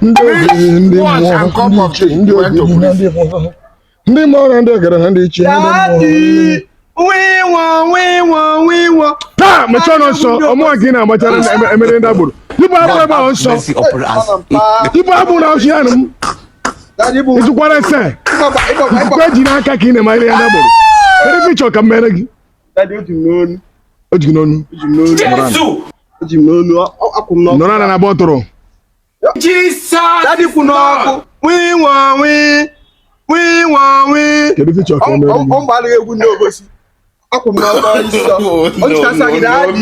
Once and come of tea, you went to police. Ndị mmụọ na ndị egere na ndị ichie Daddy, we want. taa mechaa ọnụ nsọ ọmụwa gị na-agbachara emere ndị agboro ibu abụ ebe ahụ nsọ ibu abụ na ọchị ya nụ m ịtụkwara ese ikwu eji n'aka ka ị na-emere ya ndị agboro kedu ife ịchọ ka m mere gị o ji gị n'onu nọrọ ala na bọtụrụ Daddy kwụ n'ọkụ kedu ife ịchọ ka m mere gị ọ gbara egwu ndị obosi akwụ m n'ọkụ nsọ o jikasa gị daddy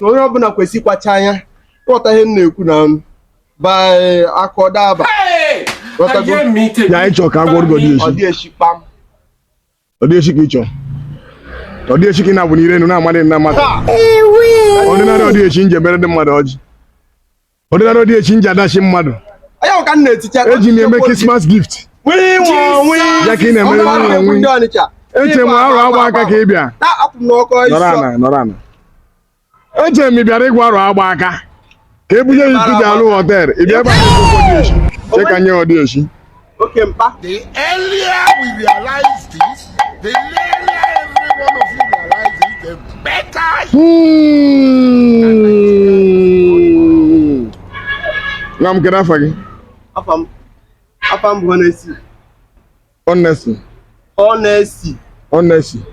onye ọbụla kwesịkwacha anya ghọta ihe m na-ekwu na ọnụ by akọdaba ya ịchọ ka agwọrọ gị ọ dị echi kpam ọ dị echi ka ịchọ ọ dị echi ka ị na-abụ n'ire enu na-amadị na mmadụ ọdịnarị ọ dị echi nje mere ndị mmadụ ọjị ọdịnarị ọ dị echi nje adachi mmadụ eji m eme Christmas gift ya ka ị na-emere nwe eche m arụ agba aka ka ị bịa nọrọ ana eche m ị bịara ịgwa arụ agba aka ka e bunye ya ike ji alụ họteelụ ị bịa ebe a che ka nye ọ dị echi The earlier we realize this, the earlier every one of you realize it, the better. Nwa m kedu afa gị? Afam bụ Honesty.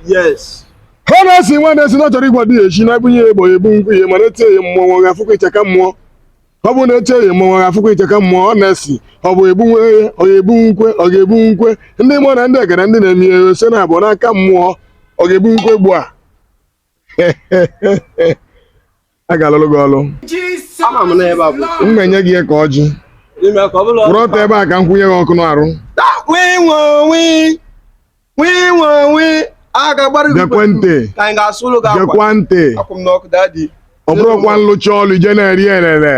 Yes. Honesty nwanne na chọrọ ịgwa dị echi na ebunye egbo ebu nkwu ihe mana etie ya mmụọ ga-afụkwa icheka mmụọ ọ bụ na eche ya mmụọ ga-afụkwa icheka mmụọ Honesty ọ bụ ebu nwe ọ ga-ebu nkwe ọ ga-ebu nkwe ndị mmụọ na ndị egara ndị na-eme ihe ose na abụọ n'aka mmụọ ọ ga-ebu nkwe egbu a a ga-alụlụ gị ọlụ m na-enye gị ka ọjị bụrụ ọtọ ebe a ka m kwụnye gị ọkụ n'arụ gekwa ntị ọ bụrụkwa nlụcha ọlụ ije na-eri elele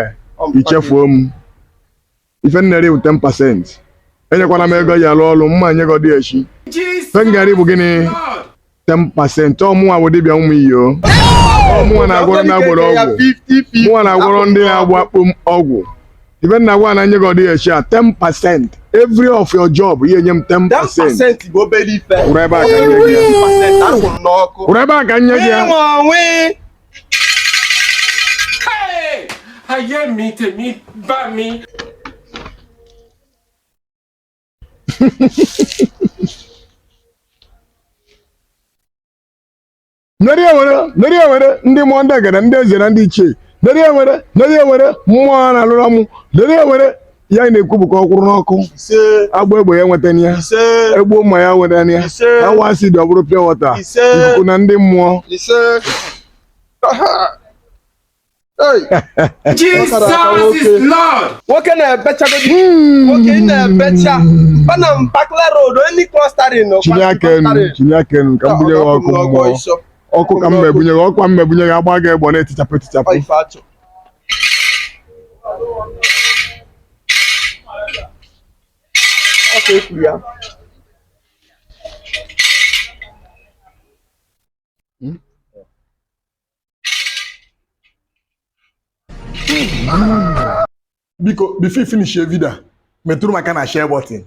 ichefuo m ife nnere bụ 10%. Enyekwana m ego ya alụ ọlụ mma nye gị dị echi fe ngari bụ gịnị 10%. ọmụnwa bụ dibịa ụmụ iyo ọmụnwa na-agwọrọ ndị agboro ọgwụ mụnwa na-agwọrọ ndị na-agba ọgwụ ife nna gwa na nye gị dị echi a 10%. every of your job ihe nye m 10%. ụrụ ebe a ka nye gị ya ụrụ ebe a ka nye gị ya ayé mi tèmi bá mi. Neri ewere ndị mmụọ ndị egede ndị eze na ndị ichie neri ewere mmụọ na-alụrụ ọmụ neri ewere ya na-ekwu bụ ka ọ kwụrụ n'ọkụ agba egbe ya nwetana ya egbuo mma ya nwetana ya awa acid ọ bụrụ pure water ikuku na ndị mmụọ Jesus is Lord. Nwoke na-ebecha nwoke na-ebecha bana Mpakala Road any clustering Chinye aka enu ka m bunye gị ọkụ mmụọ ọkụ ka m mebunye gị ọkwa m mebunye gị agba gị egbo na-etichapụ biko before you finish your video metụrụ maka na share button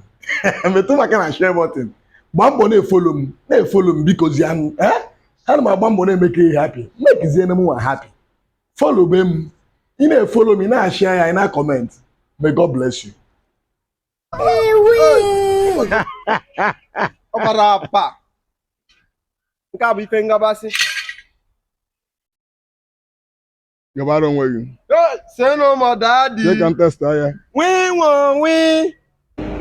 metụrụ maka na share button gbaa mbọ na-efolo m biko zi anụ ana m agba mbọ na-eme ka ị happy mekizie na m nwa happy follow be m ị na-efolo m ị na-share ya ị na-comment may God bless you ọbara apa nke a bụ ife ngabasị gabara onwe gị say no more daddy you can test ya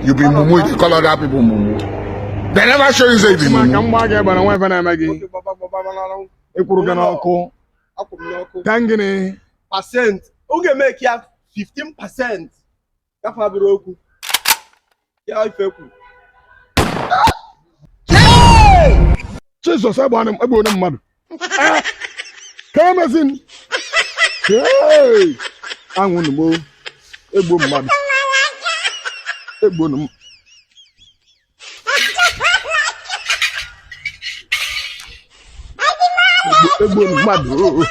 You be mumu, you call other people mumu. They never show you say the mumu. Ka mgba ga bara nwa ife na-eme gị ịkwụrụ gị n'ọkụ ka ngịnị percent oge make ya 15% gafa bụrụ okwu ya ife kwu Jesus egbe onye mmadụ ka emezin anwụ nụmo egbo mmadụ egbo nụ egbu mmadụ